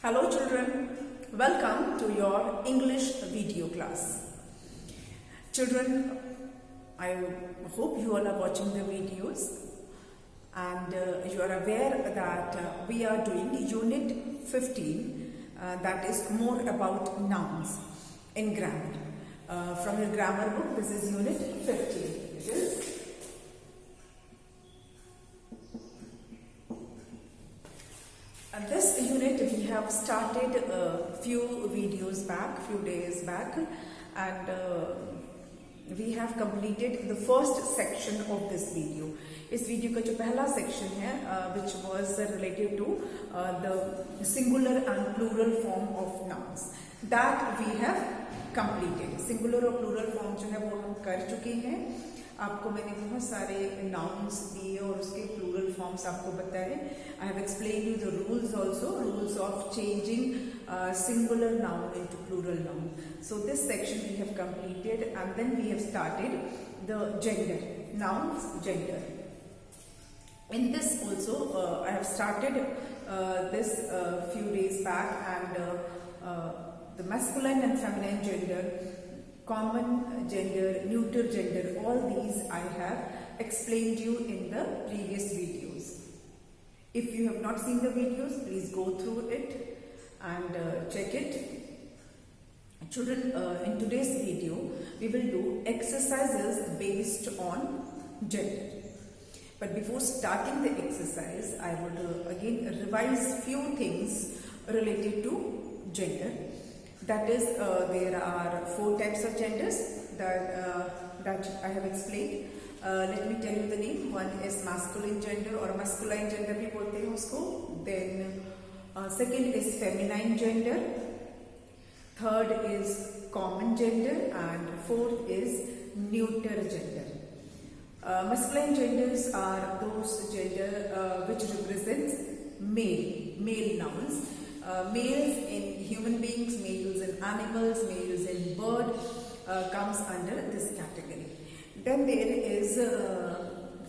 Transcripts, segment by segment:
Hello children, welcome to your English video class. Children, I hope you all are watching the videos and you are aware that we are doing unit 15 that is more about nouns in grammar. From your grammar book, this is unit 15. It is this unit we have started a few videos back, few days back, and we have completed the first section of this video. इस video का जो पहला section है which was related to the singular and plural form of nouns that we have completed. Singular और plural form जो है वो हम कर चुके हैं. आपको मैंने बहुत सारे nouns दिए और उसके plural forms आपको बताए. I have explained you the rules also, rules of changing singular noun into plural noun. So this section we have completed and then we have started the gender, nouns, gender. In this also I have started this few days back, and the masculine and feminine gender, common gender, neuter gender, all these I have explained you in the previous videos. If you have not seen the videos, please go through it and check it. Children, in today's video, we will do exercises based on gender. But before starting the exercise, I would again revise few things related to gender. That is, there are 4 types of genders that I have explained. Let me tell you the name. One is masculine gender or masculine gender भी बोलते हैं उसको. Then second is feminine gender. Third is common gender, and fourth is neuter gender. Masculine genders are those gender which represents male nouns. Males in human beings, males in animals, males in bird comes under this category. Then there is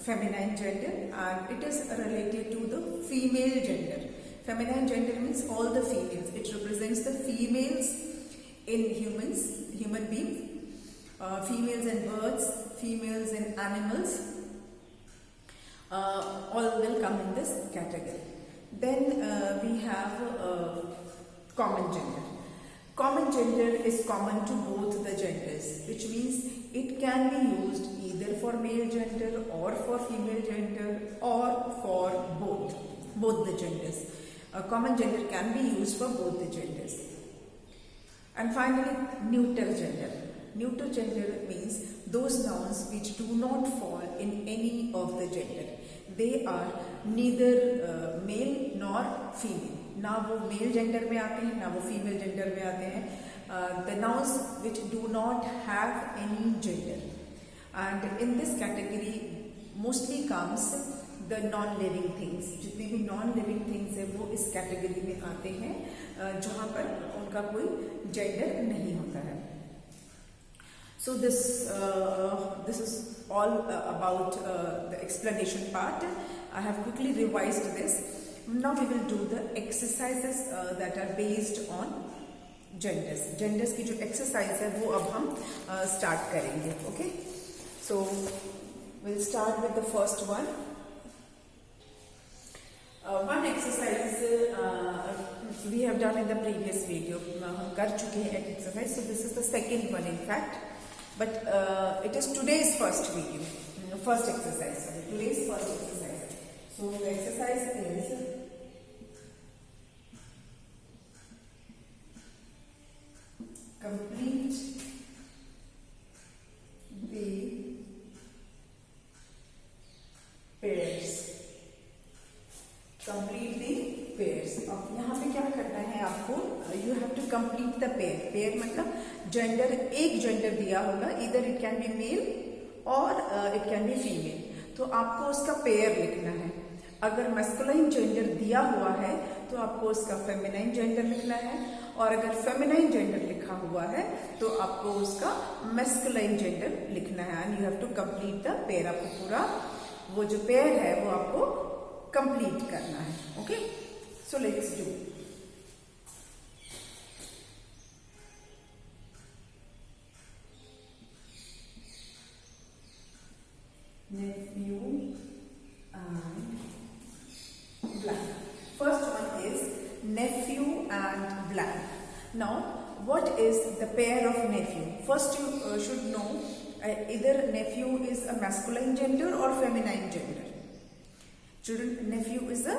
feminine gender, and it is related to the female gender. Feminine gender means all the females. It represents the females in human beings, females in birds, females in animals, all will come in this category. Then we have common gender. Common gender is common to both the genders, which means it can be used either for male gender or for female gender or for both the genders. Common gender can be used for both the genders. And finally, neuter gender. Neuter gender means those nouns which do not fall in any of the gender. They are neither male nor female. ना वो male gender में आते हैं ना वो female gender में आते हैं. The nouns which do not have any gender, and in this category mostly comes the non-living things. जितने भी non-living things है वो इस कैटेगरी में आते हैं जहाँ पर उनका कोई जेंडर नहीं होता है. So this is all about the explanation part. I have quickly revised this. Now we will do the exercises that are based on genders. Genders की जो exercise है वो अब हम start करेंगे. Okay? So we'll start with the first one. One exercise we have done in the previous video. हम कर चुके हैं एक exercise. So this is the second one in fact. But it is today's first video, first exercise. Sorry, today's first exercise. So the exercise is complete the pairs. Complete the pairs. अब यहाँ पे क्या करना है आपको? You have to complete the pair. Pair मतलब gender, एक gender दिया होगा, either it can be male or it can be female. तो आपको उसका pair लिखना है. अगर masculine gender दिया हुआ है तो आपको उसका feminine gender लिखना है, और अगर feminine gender लिखा हुआ है तो आपको उसका masculine gender लिखना है. And you have to complete the pair. आपको पूरा वो जो pair है वो आपको complete करना है. Okay? So let's do. blank. Now, what is the pair of nephew? First, you should know either nephew is a masculine gender or feminine gender. Children, nephew is a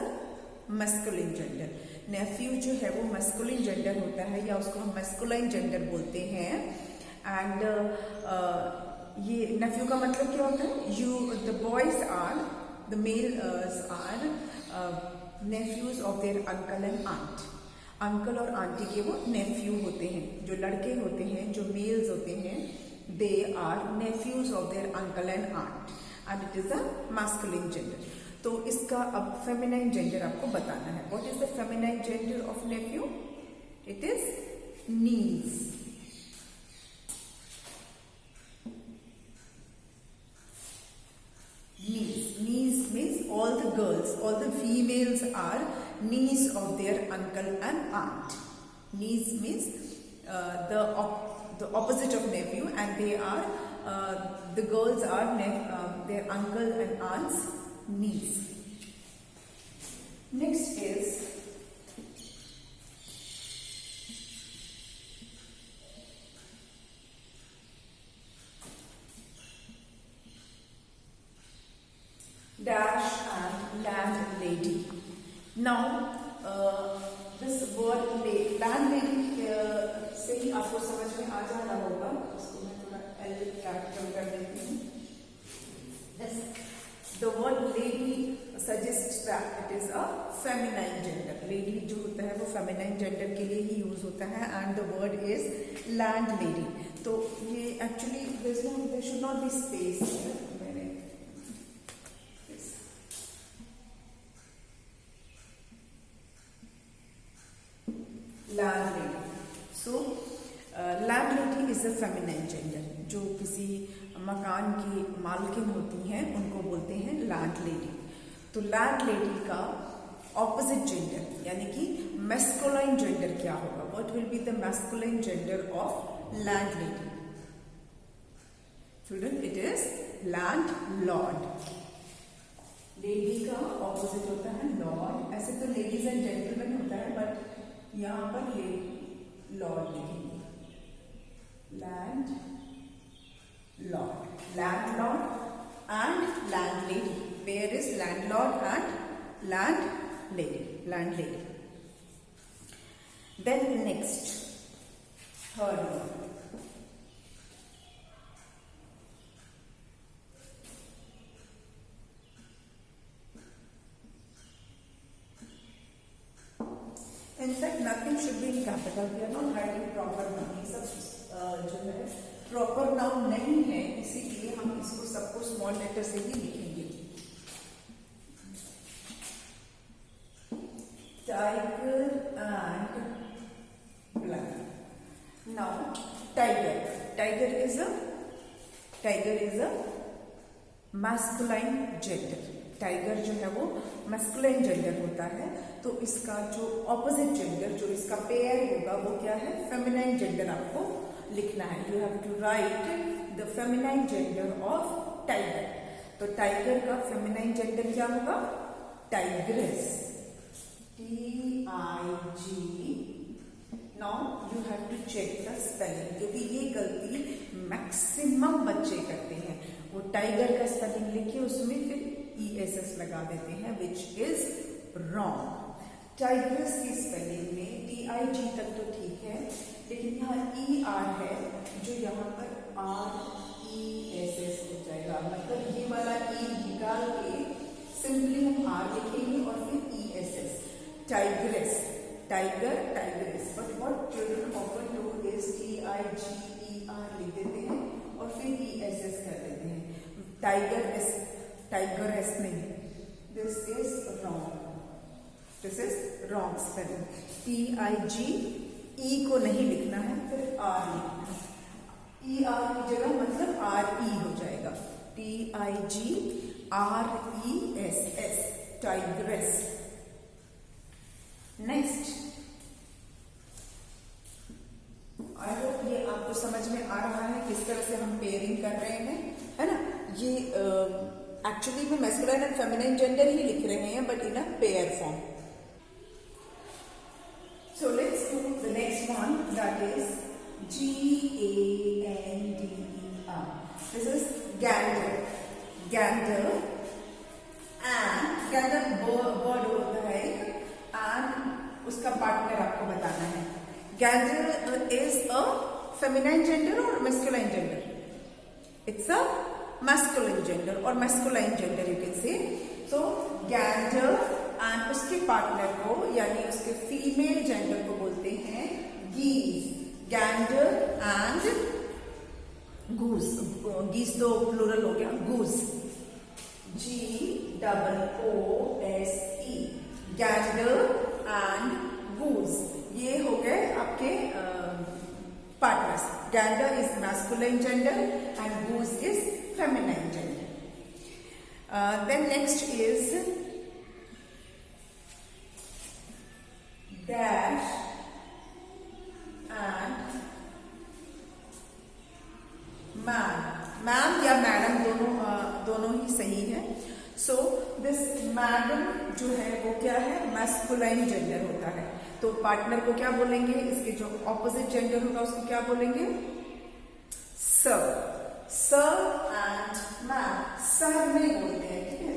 masculine gender. nephew जो है वो masculine gender होता है या उसको हम masculine gender बोलते हैं. And ये nephew का मतलब क्या होता है? The boys are, the males are nephews of their uncle and aunt. Uncle और आंटी के वो नेफ्यू होते हैं. जो लड़के होते हैं, जो मेल्स होते हैं, they are nephews of their uncle and aunt and it is a masculine gender. तो इसका अब फेमिनाइन जेंडर आपको बताना है. What is the feminine gender of nephew? It is niece. Niece means all the girls, all the females are niece of their uncle and aunt. Niece means the opposite of nephew, and they are the girls are their uncle and aunt's niece. Next is dash and landlady. Now this word landlady से ही आपको समझ में आ जा रहा होगा. इसको मैं थोड़ा L कैपिटल कर देती हूँ. The word lady suggests that it is a feminine gender. Lady जो होता है वो feminine gender के लिए ही यूज होता है, and the word is landlady. तो ये actually there should not be space here. Landlady. So, landlady is a feminine gender. जो किसी मकान की मालकिन होती हैं उनको बोलते हैं landlady. तो landlady का opposite gender यानी कि masculine gender क्या होगा? What will be the masculine gender of landlady? Children, it is landlord. Lady का opposite होता है lord. ऐसे तो ladies and gentlemen होता है, but यहाँ पर लॉर्ड लिखेंगे. Landlord and landlady. Where is landlord and landlady. Then next third one. In fact, nothing should be in capital. We are not writing proper noun. ये सब जो है proper noun नहीं है, इसीलिए हम इसको सबको small letter से ही लिखेंगे. Tiger and black. Now, tiger. Tiger is a masculine gender. Tiger जो है वो मैस्कुलाइन जेंडर होता है. तो इसका जो ऑपोजिट जेंडर, जो इसका पेयर होगा, वो क्या है? फेमिनाइन जेंडर आपको लिखना है. You have to write the feminine gender of tiger. तो टाइगर का फेमिनाइन जेंडर क्या होगा? Tigress. TIG. Now you have to check the spelling, क्योंकि ये गलती मैक्सिमम बच्चे करते हैं. वो टाइगर का स्पेलिंग लिखे, उसमें फिर ESS लगा देते हैं, which is wrong. टाइग्रेस की स्पेलिंग में TIG तक तो ठीक है, लेकिन यहाँ ER है, जो यहाँ पर RESS हो जाएगा. मतलब ये वाला E निकाल के सिंपली हम R लिखेंगे और फिर ESS. Tigress, tigress. But what children often do is TIGER लिख देते हैं और फिर ESS कर देते हैं. टाइगरेस नहीं. This is wrong spelling. TIG को नहीं लिखना है, फिर R लिखना है. ER की जगह मतलब RE हो जाएगा. TIGRESS. Tigress. Next, I hope ये आपको समझ में आ रहा है किस तरह से हम पेयरिंग कर रहे हैं, है ना. ये एक्चुअली में मैस्कुलाइन एंड फेमिनाइन जेंडर ही लिख रहे हैं, but in a pair form. So let's do the next one, that is Gander. This is gander. Gander and gander bird होता है and उसका पार्टनर आपको बताना है. Gander is a feminine gender or masculine gender? It's a masculine gender or masculine gender you can say. So gander and उसके partner को यानी उसके फीमेल जेंडर को बोलते हैं geese. Gander and goose. Geese तो प्लूरल हो गया, goose. Goose. Gander and goose. ये हो गए आपके partners. Gander is masculine gender and goose is feminine gender. Then next is dash and ma'am. Ma'am या मैडम दोनों ही सही है. So this मैडम जो है वो क्या है, masculine gender होता है. तो पार्टनर को क्या बोलेंगे, इसके जो ऑपोजिट जेंडर होगा उसको क्या बोलेंगे, sir. Sir and ma'am. Sir नहीं बोलते हैं, ठीक है.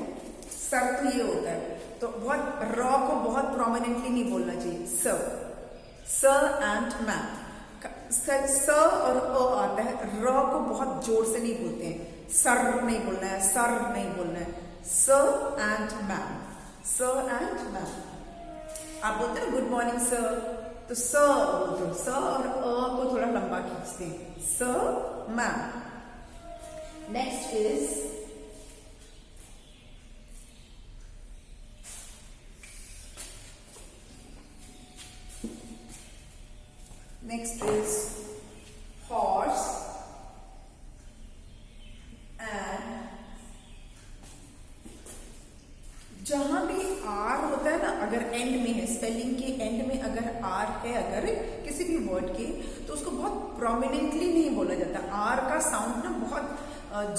सर तो ये होता है, तो बहुत रॉ को बहुत प्रोमिनेंटली नहीं बोलना चाहिए. Sir. Sir and ma'am. Sir और आता है, रॉ को बहुत जोर से नहीं बोलते हैं. सर नहीं बोलना है, सर नहीं बोलना है. Sir and ma'am. Sir and ma'am. आप बोलते हैं गुड मॉर्निंग सर, तो सर बोलते हो. सर और को थोड़ा लंबा खींचते हैं. Sir ma'am. Next is horse and. जहां भी आर होता है ना, अगर एंड में है, स्पेलिंग के एंड में अगर आर है अगर किसी भी वर्ड के, तो उसको बहुत प्रोमिनेंटली नहीं बोला जाता. आर का साउंड ना बहुत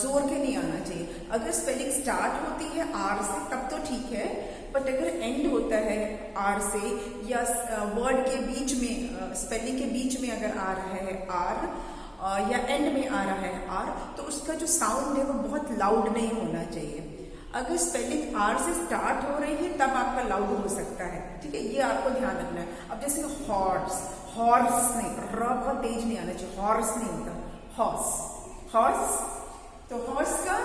जोर के नहीं आना चाहिए. अगर स्पेलिंग स्टार्ट होती है आर से तब तो ठीक है, बट अगर एंड होता है आर से या वर्ड के बीच में, स्पेलिंग के बीच में अगर आ रहा है आर या एंड में आ रहा है आर, तो उसका जो साउंड है वो बहुत लाउड नहीं होना चाहिए. अगर स्पेलिंग आर से स्टार्ट हो रही है तब आपका लाउड हो सकता है, ठीक है. ये आपको ध्यान रखना है. अब जैसे हॉर्स. हॉर्स नहीं, र बहुत तेज नहीं आना चाहिए. हॉर्स नहीं होता, हॉर्स. हॉर्स. तो हॉर्स का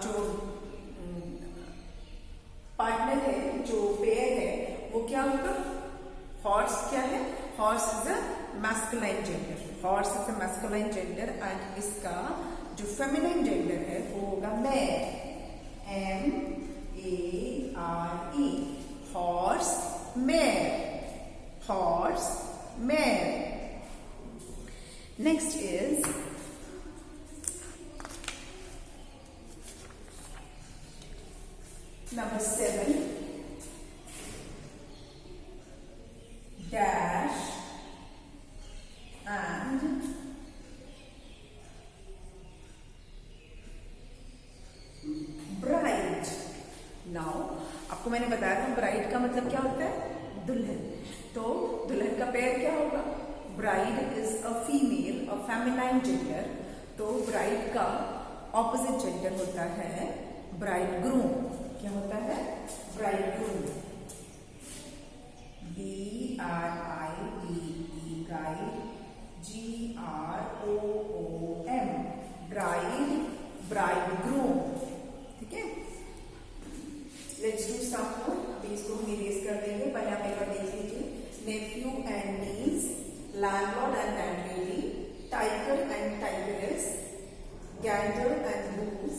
जो पार्टनर है, जो पेयर है, वो क्या होगा, हॉर्स. क्या है, horse is a masculine gender. Horse is a masculine gender and इसका जो फेमिनाइन जेंडर है वो होगा mayor. M-A-R-E. Horse, mare. Horse, mare. Next is number 7. Dash and bride. Now आपको मैंने बताया था ब्राइड का मतलब क्या होता है, दुल्हन. तो दुल्हन का पेयर क्या होगा, bride is a female, a feminine gender. तो ब्राइड का ऑपोजिट जेंडर होता है ब्राइड ग्रूम. क्या होता है, bride groom. B-R-I-D-E. Bride. G-R-O-O-M. Bride, bride groom. ठीक है. लेट्स डू सम मोर. अभी इसको हम इरेज कर देंगे. पहले आप एक बार देख लीजिए. Nephew and niece, landlord and landlady, tiger and tigress, gander and goose,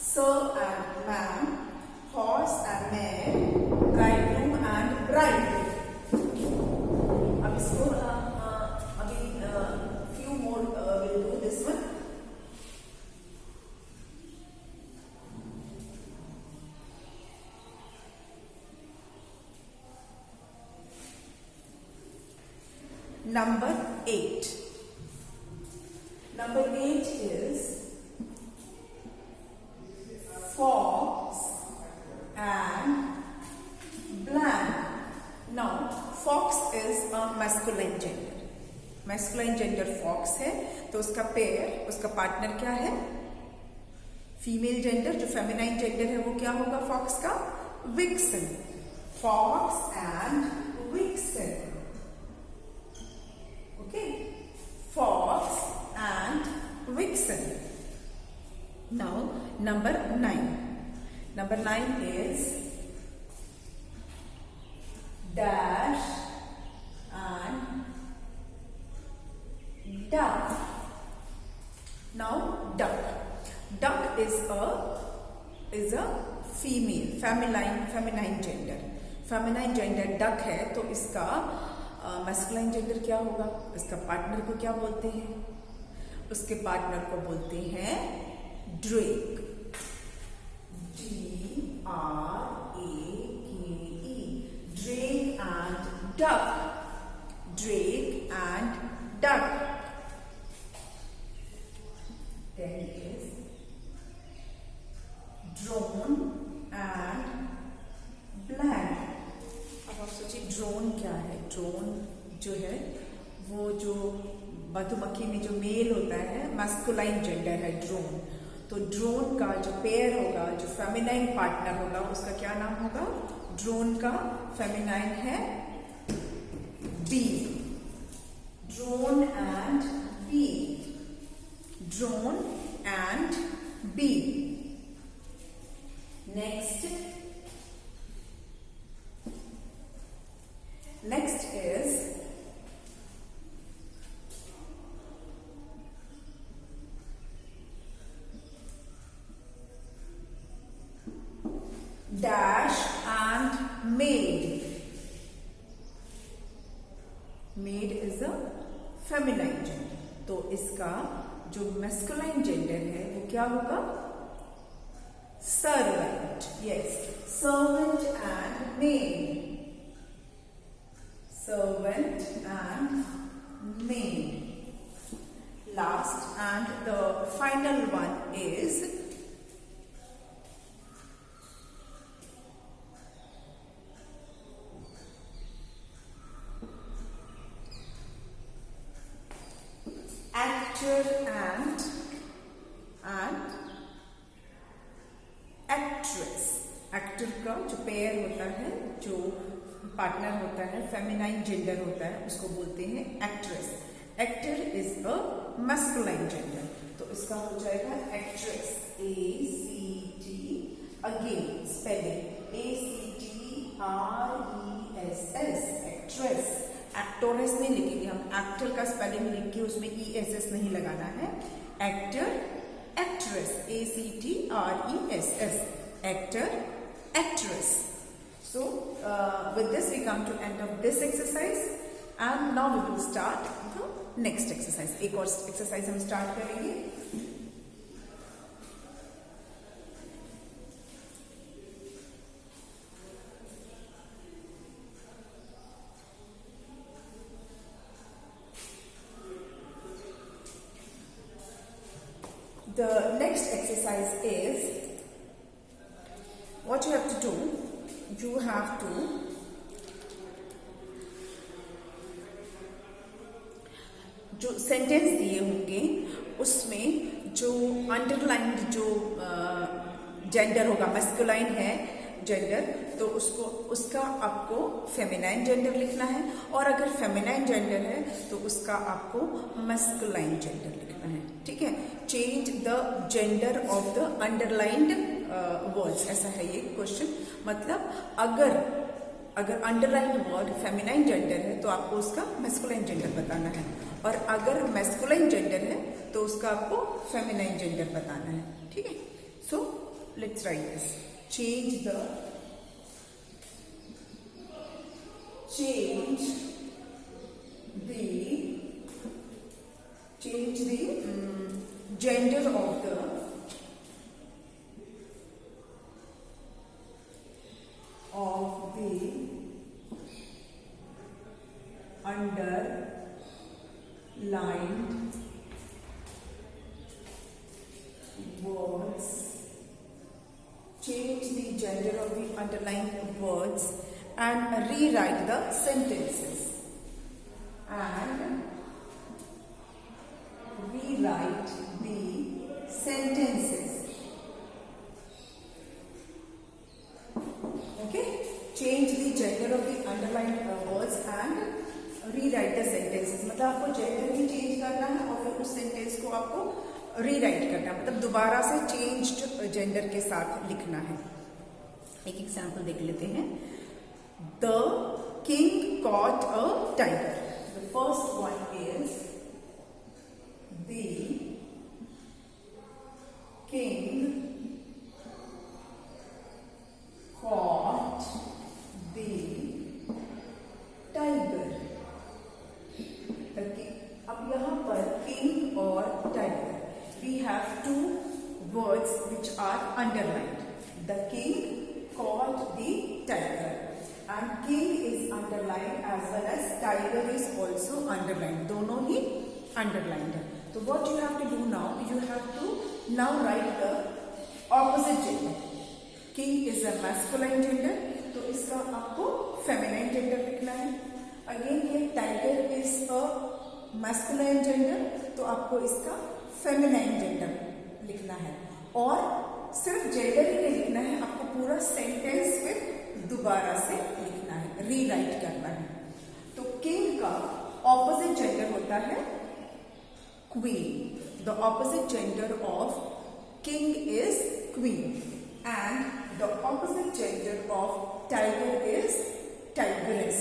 sir and ma'am, horse and mare, bridegroom and bride. अब इसको अभी few more will do this one. Number 8. Number 8 is fox and blank. Now, fox is a masculine gender, masculine gender fox है, तो उसका pair, उसका partner क्या है? Female gender, जो फेमिनाइन जेंडर है वो क्या होगा फॉक्स का? Vixen, fox and vixen, okay, fox and vixen. Now number 9 is dash and duck. Now duck is a female, feminine gender duck है, तो इसका मैस्कुलाइन जेंडर क्या होगा? इसका पार्टनर को क्या बोलते हैं? उसके पार्टनर को बोलते हैं Drake, DRAKE, Drake and duck. Then is drone and blank. अब आप सोचिए ड्रोन क्या है? ड्रोन जो है वो जो मधुमक्खी में जो मेल होता है, मैस्कुलाइन जेंडर है ड्रोन. तो ड्रोन का जो पेयर होगा, जो फेमिनाइन पार्टनर होगा, उसका क्या नाम होगा? ड्रोन का फेमिनाइन है bee. Drone and bee, drone and bee. Next is dash and maid. Maid is a feminine gender. तो इसका जो मैस्कुलाइन जेंडर है वो क्या होगा? Servant. Yes, servant and made, servant and maid. Last and the final one is actor and actress. Actor का जो pair होता है, जो पार्टनर होता है, फेमिनाइन जेंडर होता है, उसको बोलते हैं actress. Actor is a masculine gender, तो इसका हो जाएगा actress, ACT, again spelling ACTRESS, actress. Actoress नहीं लिखेंगे हम, एक्टर का स्पेलिंग लिख के उसमें ESS नहीं लगाना है. Actor, actress, ACTRESS, actor, actress. So with this we come to end of this exercise and now we will start the next exercise. एक और exercise हम start करेंगे. The next exercise is, what you have to do, you have to जो sentence दिए होंगे उसमें जो underlined जो जेंडर होगा, मैस्कुलाइन है जेंडर, तो उसको उसका आपको फेमिनाइन जेंडर लिखना है, और अगर फेमिनाइन जेंडर है तो उसका आपको मैस्कुलाइन जेंडर लिखना है. ठीक है. Change the gender of the underlined words, ऐसा है ये क्वेश्चन. मतलब अगर अंडरलाइंड वर्ड फेमिनाइन जेंडर है तो आपको उसका मैस्कुलाइन जेंडर बताना है, और अगर मैस्कुलाइन जेंडर है तो उसका आपको फेमिनाइन जेंडर बताना है. ठीक है. So let's write this. change the gender of the underlined words. Change the gender of the underlined words and rewrite the sentences. And rewrite the sentences. Okay? Change the gender of the underlined words and rewrite the sentences. मतलब आपको gender भी change करना है और फिर उस sentence को आपको रीराइट करना है, मतलब दोबारा से चेंज्ड जेंडर के साथ लिखना है. एक एग्जाम्पल देख लेते हैं. The king caught a tiger. The first one is the king caught the tiger. अब यहाँ पर king और tiger, we have two words which are underlined. The king caught the tiger, and king is underlined as well as tiger is also underlined. दोनों ही underlined है. So what you have to do now? You have to now write the opposite gender. King is a masculine gender, तो इसका आपको feminine gender लिखना है. Again ये tiger is a masculine gender, तो आपको इसका फेमिनाइन जेंडर लिखना है. और सिर्फ जेंडर ही नहीं लिखना है, आपको पूरा सेंटेंस फिर दोबारा से लिखना है, रीराइट करना है. तो किंग का ऑपोजिट जेंडर होता है queen. The opposite gender of king is queen and the opposite gender of tiger is tigress.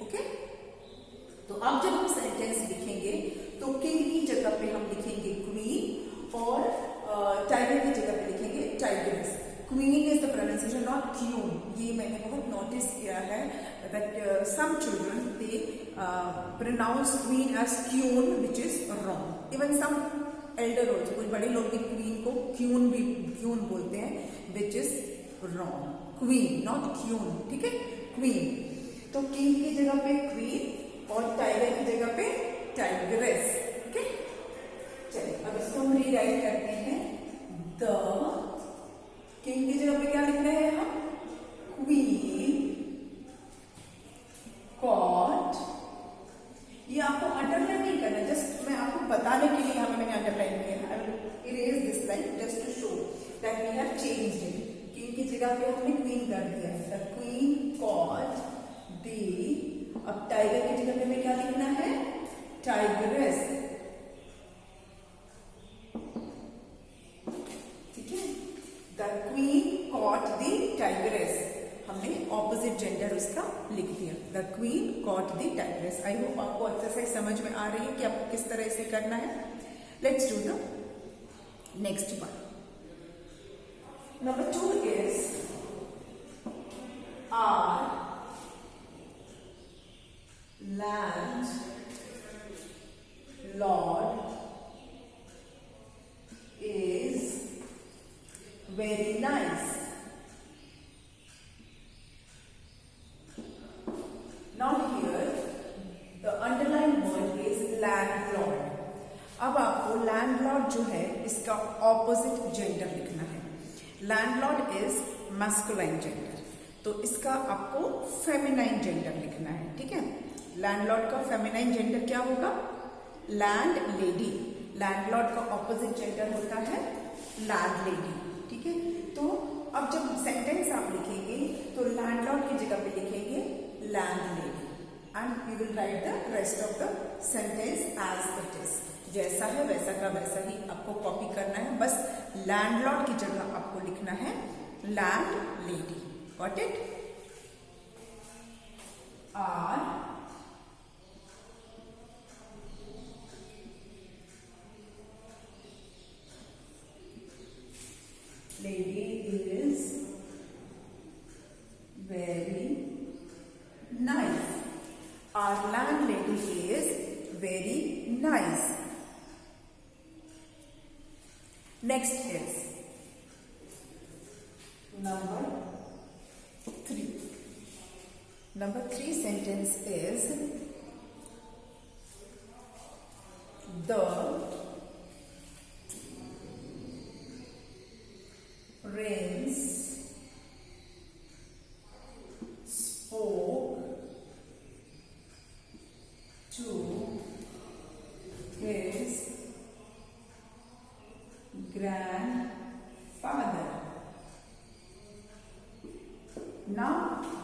Okay? तो अब जब हम सेंटेंस लिखेंगे तो किंग की जगह पे हम लिखेंगे क्वीन और टाइगर की जगह पे लिखेंगे tigress. Queen is the pronunciation, not cune. ये मैंने बहुत नोटिस किया है that some children they pronounce queen as cune, which is wrong. Even some elder also, कुछ बड़े लोग भी क्वीन को क्यून बोलते हैं, which is wrong. Queen not cune. ठीक है, क्वीन. तो किंग की जगह पे क्वीन और टाइगर की जगह पे टाइग्रेस. ओके, चलिए अब इसको हम रीराइट करते हैं. द किंग की जगह पे क्या लिखना है हम? Queen caught. ये आपको अंडरलाइन नहीं करना, जस्ट मैं आपको बताने के लिए यहाँ पे मैंने अंडरलाइन किया. I will erase this line just to show that we have changed it. King की जगह पे हमने क्वीन कर दिया है. The queen caught the. अब टाइगर की जगह पे हमें क्या लिखना है? टाइग्रेस. ठीक है, the queen caught the tigress. हमने ऑपोजिट जेंडर उसका लिख दिया. The queen caught the tigress. I hope आपको एक्सरसाइज समझ में आ रही है कि आपको किस तरह से करना है. Let's do the next one. Number 2 is our land lord is very nice. Now here the underlined word is landlord. अब आपको लैंडलॉर्ड जो है इसका ऑपोजिट जेंडर लिखना है. लैंडलॉर्ड इज मैस्कुलाइन जेंडर, तो इसका आपको फेमिनाइन जेंडर लिखना है. ठीक है, लैंडलॉर्ड का फेमिनाइन जेंडर क्या होगा? Land lady. लैंडलॉर्ड का ऑपोजिट जेंडर होता है लैंड लेडी. ठीक है, तो अब जब सेंटेंस आप लिखेंगे तो लैंडलॉर्ड की जगह पे लिखेंगे landlady and you will write the rest of the sentence as it is. जैसा है वैसा का वैसा ही आपको कॉपी करना है. बस लैंडलॉर्ड की जगह आपको लिखना है landlady. Got it? Our lady is very nice. Our landlady is very nice. Next is number 3. Number 3 sentence is the prince spoke to his grandfather. Now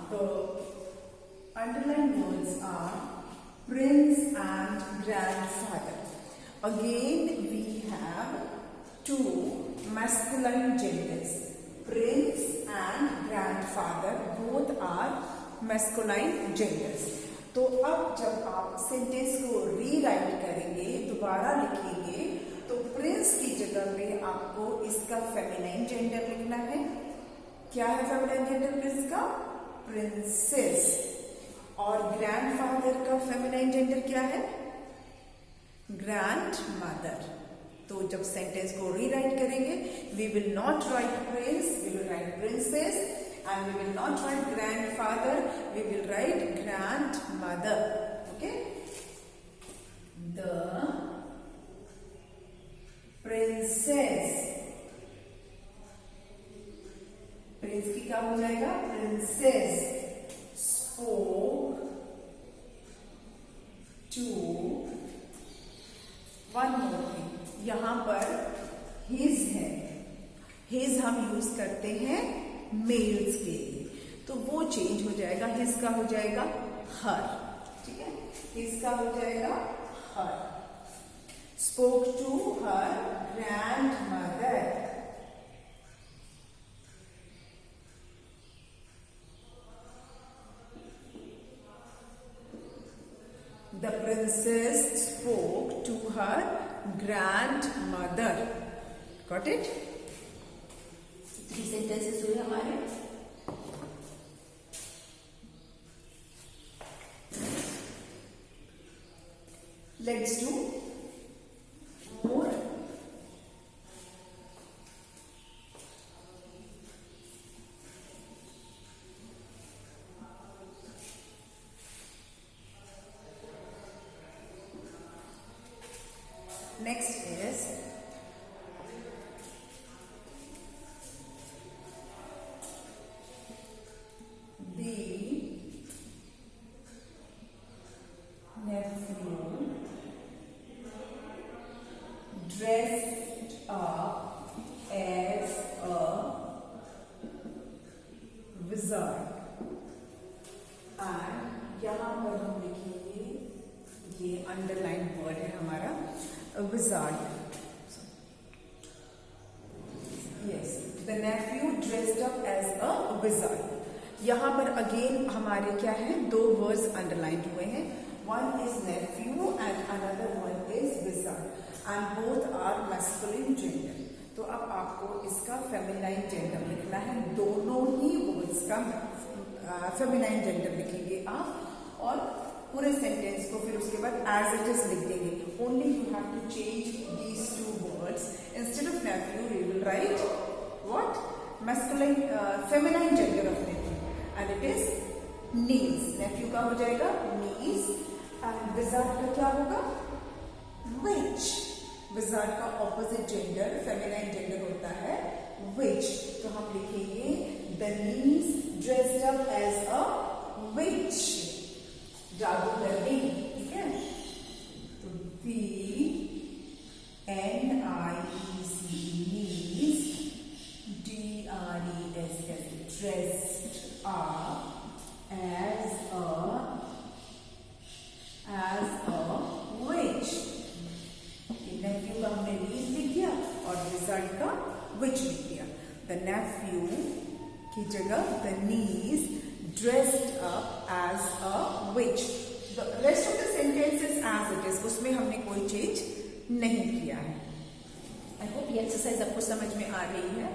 the underlined words are prince and grandfather. Again we have two masculine genders, prince and grandfather, both are masculine genders. तो अब जब आप sentence को rewrite करेंगे, दोबारा लिखेंगे, तो Prince की जगह पे आपको इसका फेमिनाइन जेंडर लिखना है। क्या है फेमिनाइन जेंडर प्रिंस का? प्रिंसेस। और ग्रैंडफादर का फेमिनाइन जेंडर क्या है? ग्रैंडमदर। तो जब सेंटेंस को रीराइट करेंगे, we will not write prince, we will write princess, and we will not write grandfather, we will write grandmother. Okay, the princess, Prince की क्या हो जाएगा? princess spoke to, one more thing, यहां पर his है, his हम use करते हैं मेल्स के लिए, तो वो चेंज हो जाएगा, हिज का हो जाएगा हर। ठीक है, हिज का हो जाएगा her. Spoke to her grandmother. The princess spoke to her grandmother. Got it? 3 sentences हुए हमारे। Let's do more. Next is dressed up as a wizard, and यहाँ पर हम लिखेंगे, ये अंडरलाइन वर्ड है हमारा wizard. Yes, the nephew dressed up as a wizard. यहाँ पर अगेन हमारे क्या है? 2 वर्ड्स अंडरलाइन हुए हैं, one is nephew and another one is wizard. And both are masculine gender. तो अब आपको इसका फेमिनाइन जेंडर लिखना है, दोनों ही वर्ड्स का फेमिनाइन जेंडर लिखेंगे आप, और पूरे सेंटेंस को फिर उसके बाद एज इट इज लिख देंगे। Only you have to change these 2 words. Instead of nephew we will write what? masculine feminine gender of nephew, and it is niece. nephew का हो जाएगा niece, and wizard का क्या होगा? witch. wizard का opposite gender feminine gender होता है witch. तो हम लिखेंगे the niece dressed up as a witch, जादूगरनी। ठीक है, तो VNIECE niece, DRESS dressed up as a witch। Neiphiu का हमने नीज लिख दिया और विजार्ड का विच लिख दिया। द नेफ्यू की जगह the niece dressed up as a witch. The rest of the sentence is as it is, उसमें हमने कोई चेंज नहीं किया है। आई होप ये एक्सरसाइज आपको समझ में आ रही है।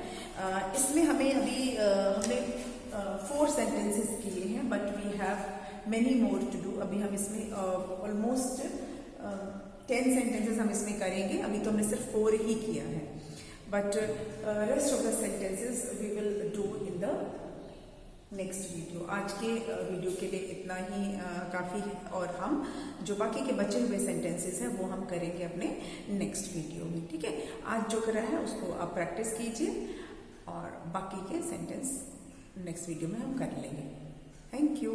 इसमें हमें अभी हमने 4 सेंटेंसेस किए हैं, but we have many more to do. अभी हम इसमें ऑलमोस्ट 10 सेंटेंसेस हम इसमें करेंगे। अभी तो हमने सिर्फ 4 ही किया है, but rest of the sentences we will do in the next video. आज के वीडियो के लिए इतना ही काफ़ी है, और हम जो बाकी के बचे हुए सेंटेंसेस हैं वो हम करेंगे अपने नेक्स्ट वीडियो में। ठीक है, आज जो करा है उसको आप प्रैक्टिस कीजिए, और बाकी के सेंटेंस नेक्स्ट वीडियो में हम कर लेंगे। Thank you.